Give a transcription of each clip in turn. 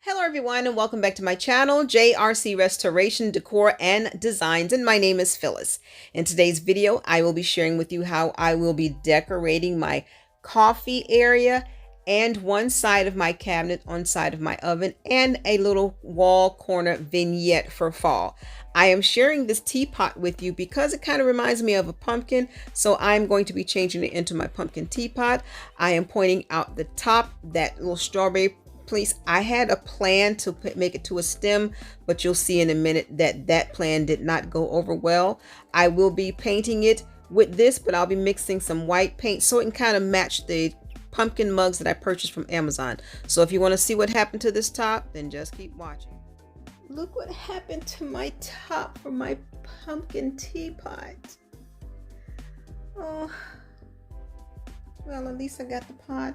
Hello everyone and welcome back to my channel, JRC Restoration, Decor and Designs, and my name is Phyllis. In today's video, I will be sharing with you how I will be decorating my coffee area and one side of my cabinet on side of my oven and a little wall corner vignette for fall. I am sharing this teapot with you because it kind of reminds me of a pumpkin, so I'm going to be changing it into my pumpkin teapot. I am pointing out the top, that little strawberry piece. I had a plan to make it to a stem, but you'll see in a minute that that plan did not go over well. I will be painting it with this, but I'll be mixing some white paint so it can kind of match the pumpkin mugs that I purchased from Amazon. So if you want to see what happened to this top, then just keep watching. Look what happened to my top for my pumpkin teapot. Oh, well, at least I got the pot.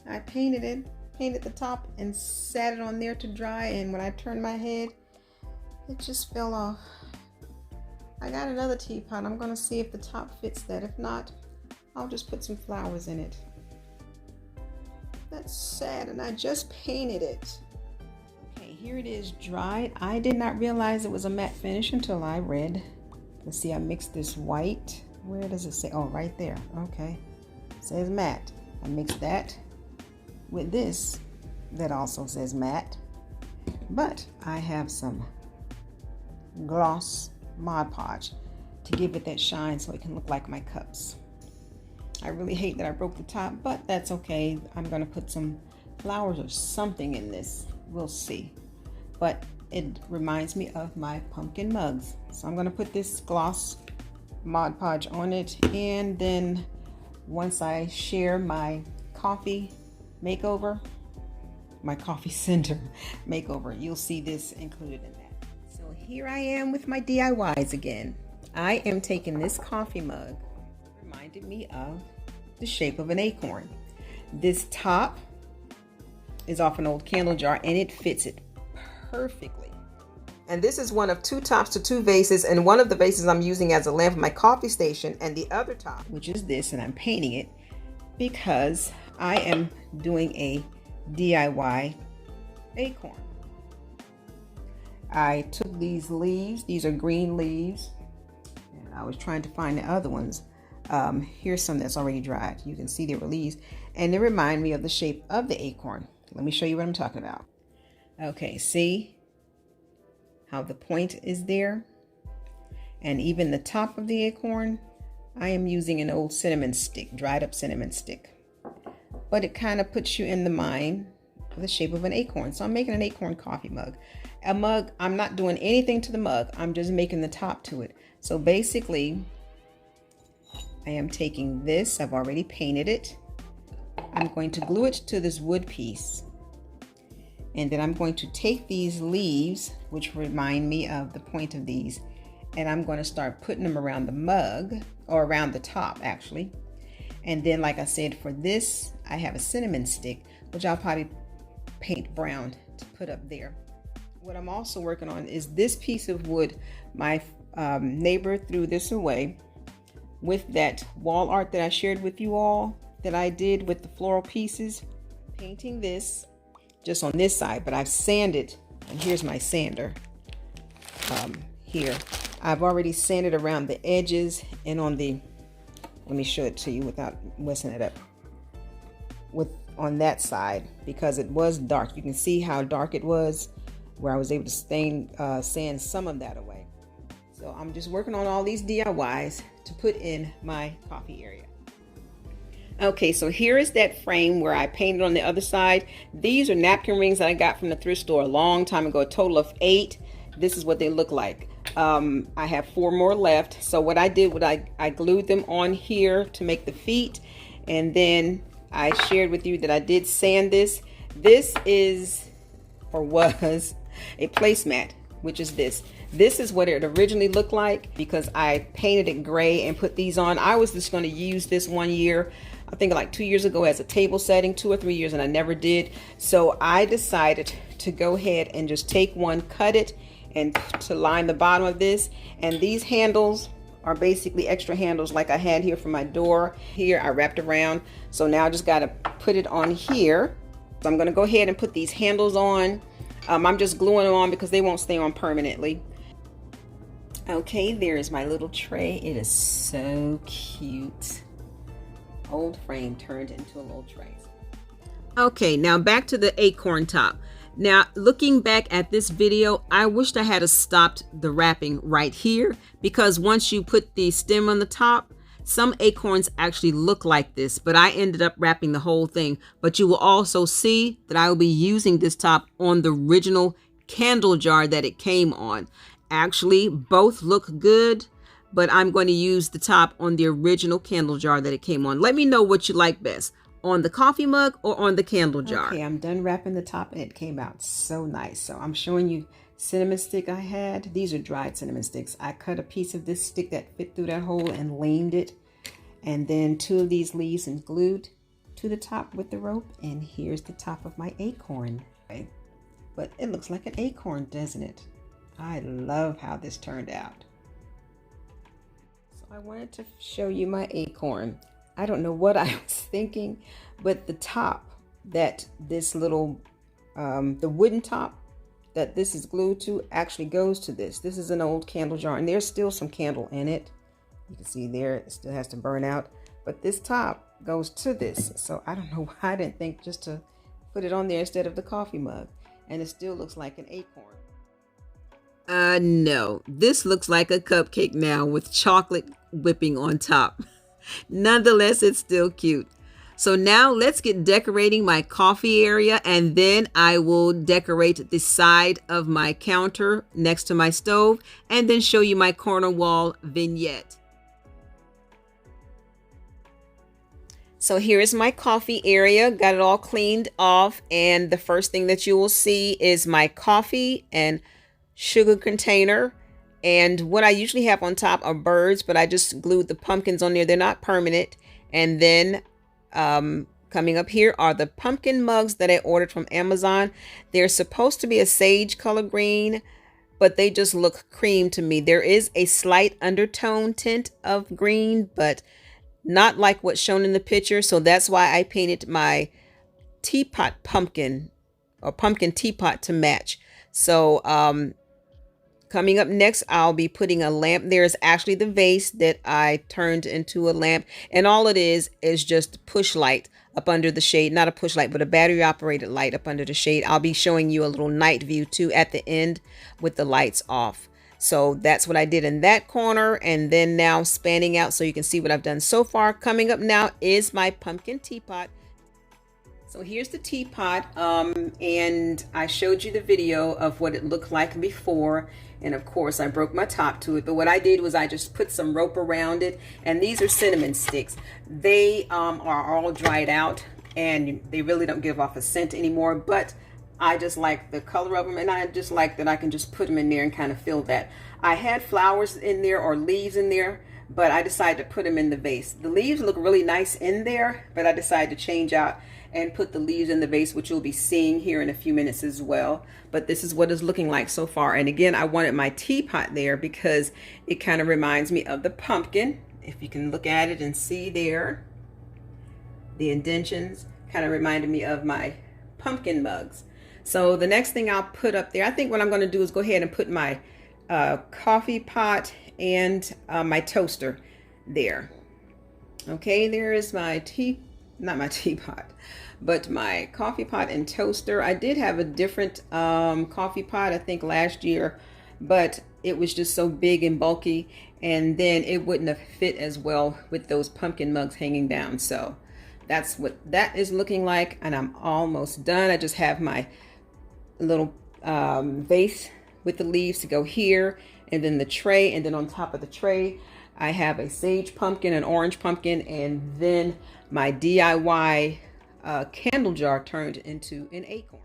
I painted the top and sat it on there to dry, and when I turned my head, it just fell off. I got another teapot. I'm going to see if the top fits that. If not, I'll just put some flowers in it. That's sad, and I just painted it. Okay, here it is dried. I did not realize it was a matte finish until I read. Let's see, I mixed this white. Where does it say? Oh, right there. Okay, it says matte. I mixed that with this that also says matte, but I have some gloss Mod Podge to give it that shine so it can look like my cups. I really hate that I broke the top, but that's okay. I'm going to put some flowers or something in this. We'll see, but it reminds me of my pumpkin mugs, so I'm going to put this gloss Mod Podge on it, and then once I share my coffee makeover, my coffee center makeover, you'll see this included in that. So here I am with my DIYs again. I am taking this coffee mug, reminded me of the shape of an acorn. This top is off an old candle jar and it fits it perfectly. And this is one of two tops to two vases, and one of the vases I'm using as a lamp for my coffee station, and the other top, which is this, and I'm painting it because I am doing a DIY acorn. I took these leaves, these are green leaves, and I was trying to find the other ones. Here's some that's already dried. You can see they were leaves, and they remind me of the shape of the acorn. Let me show you what I'm talking about. Okay, see how the point is there? And even the top of the acorn, I am using an old cinnamon stick, dried up cinnamon stick. But it kind of puts you in the mind of the shape of an acorn. So I'm making an acorn coffee mug. A mug, I'm not doing anything to the mug. I'm just making the top to it. So basically, I am taking this. I've already painted it. I'm going to glue it to this wood piece. And then I'm going to take these leaves, which remind me of the point of these, and I'm going to start putting them around the mug, or around the top actually. And then, like I said, for this, I have a cinnamon stick, which I'll probably paint brown to put up there. What I'm also working on is this piece of wood. My neighbor threw this away with that wall art that I shared with you all that I did with the floral pieces. Painting this just on this side, but I've sanded, and here's my sander here. I've already sanded around the edges and on the, let me show it to you without messing it up, on that side, because it was dark. You can see how dark it was, where I was able to sand some of that away. So I'm just working on all these DIYs to put in my coffee area. Okay, so here is that frame where I painted on the other side. These are napkin rings that I got from the thrift store a long time ago, a total of 8. This is what they look like. I have 4 more left. So what I did was I glued them on here to make the feet, and then I shared with you that I did sand this. This is, or was, a placemat, which is this. This is what it originally looked like because I painted it gray and put these on. I was just going to use this one year, I think like 2 years ago, as a table setting, 2 or 3 years, and I never did. So I decided to go ahead and just take one, cut it, and to line the bottom of this. And these handles are basically extra handles like I had here for my door. Here I wrapped around. So now I just got to put it on here So I'm going to go ahead and put these handles on. I'm just gluing them on because they won't stay on permanently. Okay, there's my little tray. It is so cute. Old frame turned into a little tray. Okay, now back to the acorn top. Now, looking back at this video, I wished I had stopped the wrapping right here, because once you put the stem on the top, some acorns actually look like this, but I ended up wrapping the whole thing. But you will also see that I will be using this top on the original candle jar that it came on. Actually, both look good, but I'm going to use the top on the original candle jar that it came on. Let me know what you like best, on the coffee mug or on the candle jar. Okay, I'm done wrapping the top and it came out so nice. So I'm showing you cinnamon stick I had. These are dried cinnamon sticks. I cut a piece of this stick that fit through that hole and leaned it. And then 2 of these leaves and glued to the top with the rope. And here's the top of my acorn. Okay. But it looks like an acorn, doesn't it? I love how this turned out. So I wanted to show you my acorn. I don't know what I was thinking, but the top that this little, the wooden top that this is glued to actually goes to this. This is an old candle jar and there's still some candle in it. You can see there, it still has to burn out, but this top goes to this. So I don't know why I didn't think just to put it on there instead of the coffee mug. And it still looks like an acorn. No, this looks like a cupcake now with chocolate whipping on top. Nonetheless, it's still cute. So now let's get decorating my coffee area, and then I will decorate the side of my counter next to my stove, and then show you my corner wall vignette. So here is my coffee area. Got it all cleaned off, and the first thing that you will see is my coffee and sugar container. And what I usually have on top are birds, but I just glued the pumpkins on there. They're not permanent. And then coming up here are the pumpkin mugs that I ordered from Amazon. They're supposed to be a sage color green, but they just look cream to me. There is a slight undertone tint of green, but not like what's shown in the picture. So that's why I painted my teapot pumpkin, or pumpkin teapot, to match. So coming up next, I'll be putting a lamp. There's actually the vase that I turned into a lamp. And all it is just push light up under the shade. Not a push light, but a battery operated light up under the shade. I'll be showing you a little night view too at the end with the lights off. So that's what I did in that corner. And then now spanning out so you can see what I've done so far. Coming up now is my pumpkin teapot. So here's the teapot, and I showed you the video of what it looked like before, and of course I broke my top to it. But what I did was I just put some rope around it, and these are cinnamon sticks. They are all dried out, and they really don't give off a scent anymore, but I just like the color of them, and I just like that I can just put them in there and kind of feel that. I had flowers in there or leaves in there, but I decided to put them in the vase. The leaves look really nice in there, but I decided to change out and put the leaves in the vase, which you'll be seeing here in a few minutes as well. But this is what it's looking like so far. And again, I wanted my teapot there because it kind of reminds me of the pumpkin. If you can look at it and see there, the indentions kind of reminded me of my pumpkin mugs. So the next thing I'll put up there, I think what I'm going to do is go ahead and put my coffee pot and my toaster there. Okay, there is my not my teapot, but my coffee pot and toaster. I did have a different coffee pot, I think last year, but it was just so big and bulky, and then it wouldn't have fit as well with those pumpkin mugs hanging down. So that's what that is looking like, and I'm almost done. I just have my little vase with the leaves to go here, and then the tray, and then on top of the tray I have a sage pumpkin, an orange pumpkin, and then my DIY candle jar turned into an acorn.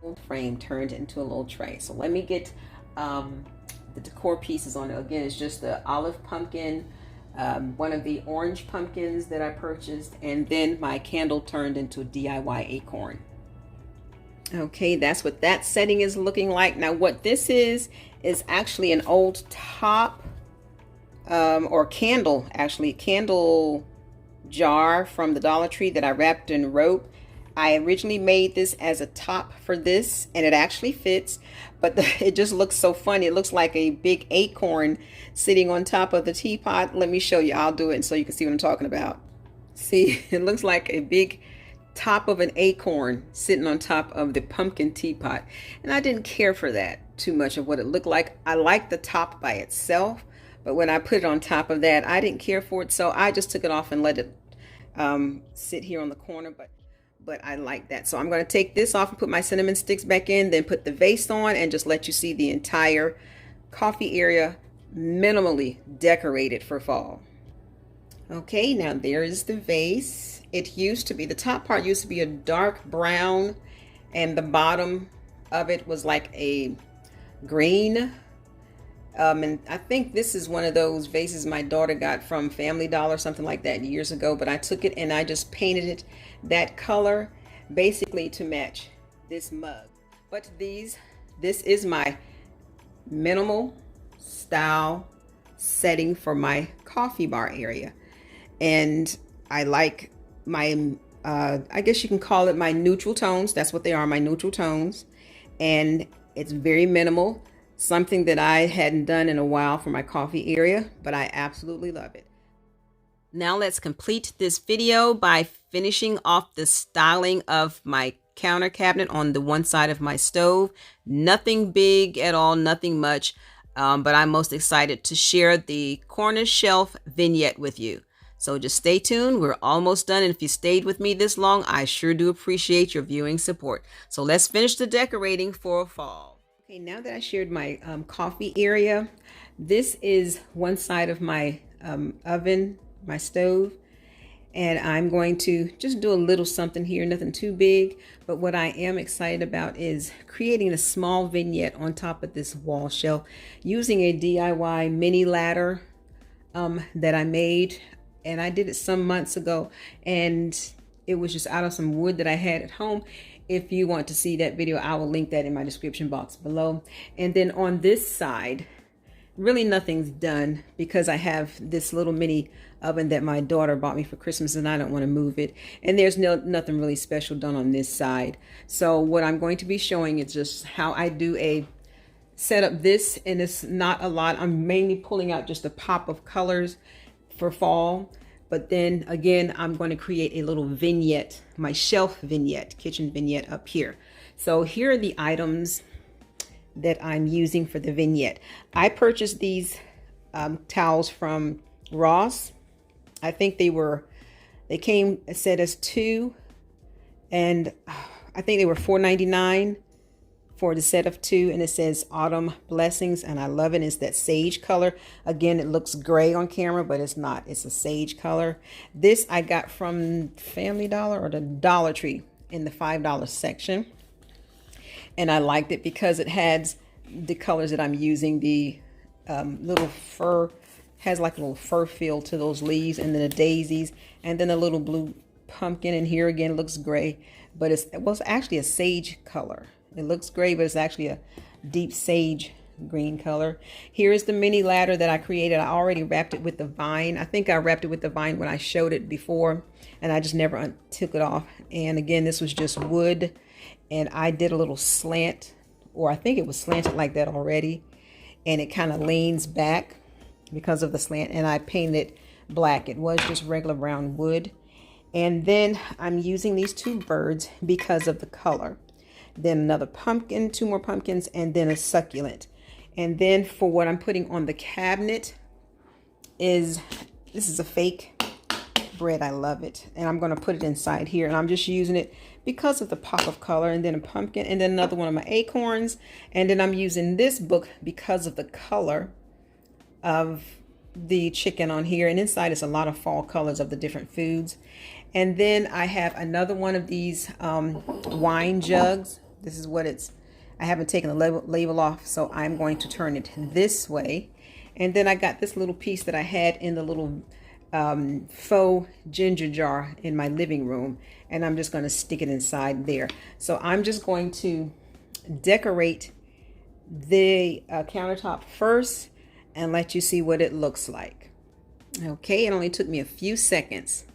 Old frame turned into a little tray. So let me get the decor pieces on it. Again, it's just the olive pumpkin, one of the orange pumpkins that I purchased, and then my candle turned into a DIY acorn. Okay, that's what that setting is looking like. Now what this is actually an old top or candle, actually candle jar from the Dollar Tree that I wrapped in rope, I originally made this as a top for this, and it actually fits, but it just looks so funny. It looks like a big acorn sitting on top of the teapot. Let me show you. I'll do it so you can see what I'm talking about. See, it looks like a big top of an acorn sitting on top of the pumpkin teapot. And I didn't care for that too much of what it looked like. I like the top by itself, but when I put it on top of that, I didn't care for it. So I just took it off and let it sit here on the corner. But I like that. So I'm going to take this off and put my cinnamon sticks back in, then put the vase on and just let you see the entire coffee area minimally decorated for fall. Okay, now there is the vase. It used to be, the top part used to be a dark brown, and the bottom of it was like a green. And I think this is one of those vases my daughter got from Family Dollar or something like that years ago, but I took it and I just painted it that color basically to match this mug. But this is my minimal style setting for my coffee bar area. And I like my, I guess you can call it my neutral tones. That's what they are, my neutral tones. And it's very minimal. Something that I hadn't done in a while for my coffee area, but I absolutely love it. Now let's complete this video by finishing off the styling of my counter cabinet on the one side of my stove. Nothing big at all, nothing much, but I'm most excited to share the corner shelf vignette with you. So just stay tuned. We're almost done. And if you stayed with me this long, I sure do appreciate your viewing support. So let's finish the decorating for fall. Okay, now that I shared my coffee area, this is one side of my oven, my stove, and I'm going to just do a little something here, nothing too big, but what I am excited about is creating a small vignette on top of this wall shelf using a DIY mini ladder that I made, and I did it some months ago, and it was just out of some wood that I had at home. If you want to see that video, I will link that in my description box below. And then on this side, really nothing's done because I have this little mini oven that my daughter bought me for Christmas and I don't want to move it. And there's nothing really special done on this side. So what I'm going to be showing is just how I do a set up this, and it's not a lot. I'm mainly pulling out just a pop of colors for fall. But then again, I'm going to create a little vignette, my shelf vignette, kitchen vignette up here. So here are the items that I'm using for the vignette. I purchased these towels from Ross. I think they came, it said as 2, and I think they were $4.99 for the set of 2, and it says Autumn Blessings, and I love it. It's that sage color. Again, it looks gray on camera, but it's not. It's a sage color. This I got from Family Dollar or the Dollar Tree in the $5 section, and I liked it because it has the colors that I'm using. The little fur has like a little fur feel to those leaves, and then the daisies, and then a little blue pumpkin. And here again looks gray, but it's actually a sage color. It looks gray, but it's actually a deep sage green color. Here's the mini ladder that I created. I already wrapped it with the vine. I think I wrapped it with the vine when I showed it before, and I just never took it off. And again, this was just wood, and I did a little slant, or I think it was slanted like that already, and it kind of leans back because of the slant, and I painted it black. It was just regular brown wood. And then I'm using these 2 birds because of the color. Then another pumpkin, 2 more pumpkins, and then a succulent. And then for what I'm putting on the cabinet this is a fake bread. I love it. And I'm going to put it inside here, and I'm just using it because of the pop of color. And then a pumpkin, and then another one of my acorns. And then I'm using this book because of the color of the chicken on here, and inside is a lot of fall colors of the different foods. And then I have another one of these wine jugs. This is what it's, I haven't taken the label off, so I'm going to turn it this way. And then I got this little piece that I had in the little faux ginger jar in my living room, and I'm just going to stick it inside there. So I'm just going to decorate the countertop first and let you see what it looks like. Okay, it only took me a few seconds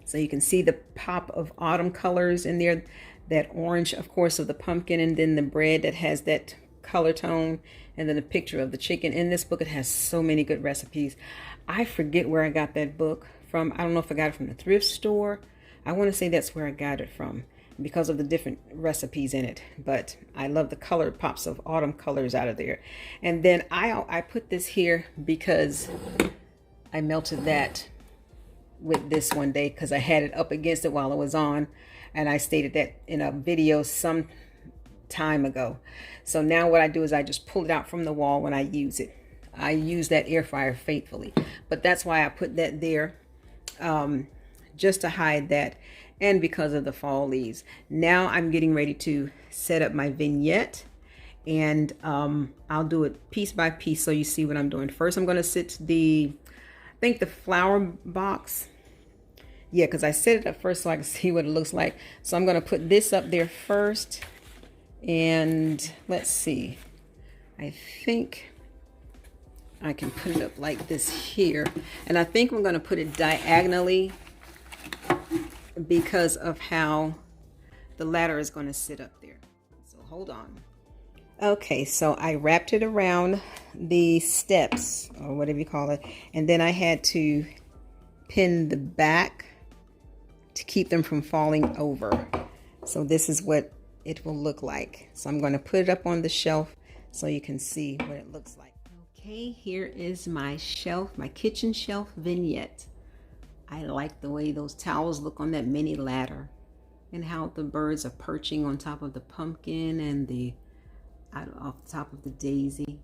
So you can see the pop of autumn colors in there, that orange, of course, of the pumpkin, and then the bread that has that color tone, and then a picture of the chicken. In this book, it has so many good recipes. I forget where I got that book from. I don't know if I got it from the thrift store. I want to say that's where I got it from because of the different recipes in it. But I love the color pops of autumn colors out of there. And then I put this here because I melted that with this one day because I had it up against it while it was on, and I stated that in a video some time ago. So now what I do is I just pull it out from the wall when I use it. I use that air fryer faithfully, but that's why I put that there, just to hide that, and because of the fall leaves. Now I'm getting ready to set up my vignette, and I'll do it piece by piece so you see what I'm doing. First, I'm going to sit I think the flower box. Yeah, because I set it up first so I can see what it looks like. So I'm going to put this up there first. And let's see. I think I can put it up like this here. And I think I'm going to put it diagonally because of how the ladder is going to sit up there. So hold on. Okay, so I wrapped it around the steps, or whatever you call it, and then I had to pin the back to keep them from falling over. So this is what it will look like. So I'm going to put it up on the shelf so you can see what it looks like. Okay, here is my shelf, my kitchen shelf vignette. I like the way those towels look on that mini ladder, and how the birds are perching on top of the pumpkin and off the top of the daisy.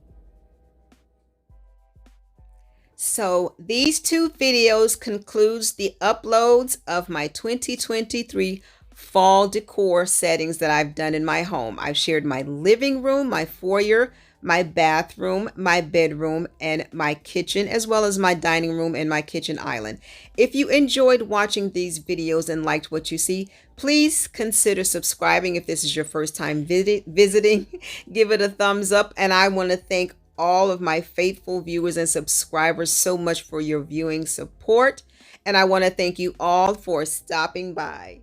So these two videos concludes the uploads of my 2023 fall decor settings that I've done in my home. I've shared my living room, my foyer, my bathroom, my bedroom, and my kitchen, as well as my dining room and my kitchen island. If you enjoyed watching these videos and liked what you see, please consider subscribing if this is your first time visiting. Give it a thumbs up, and I want to thank all of my faithful viewers and subscribers so much for your viewing support, and I want to thank you all for stopping by.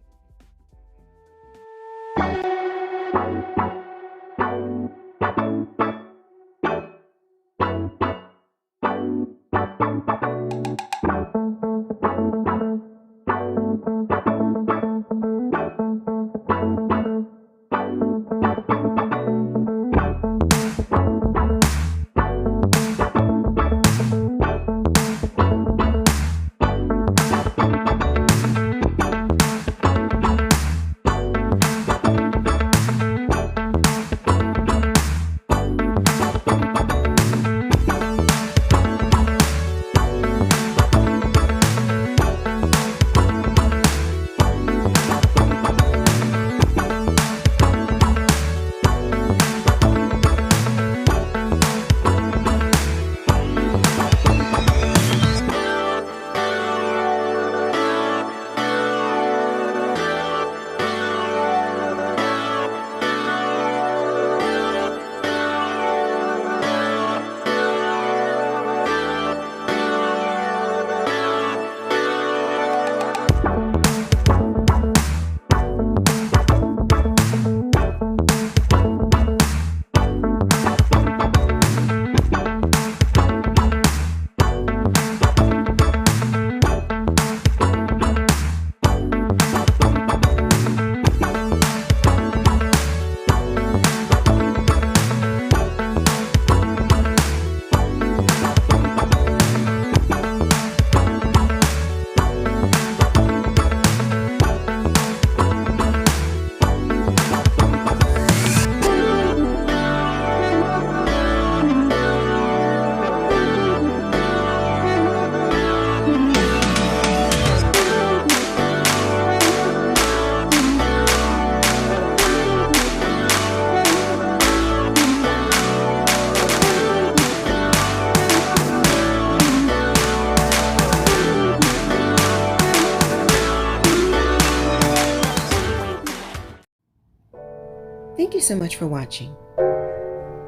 Thank you so much for watching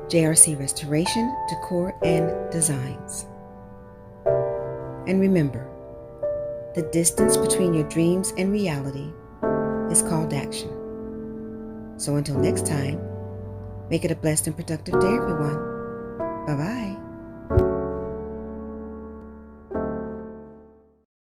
JRC Restoration, Decor, and Designs. And remember, The distance between your dreams and reality is called action. So until next time, make it a blessed and productive day, everyone. Bye-bye.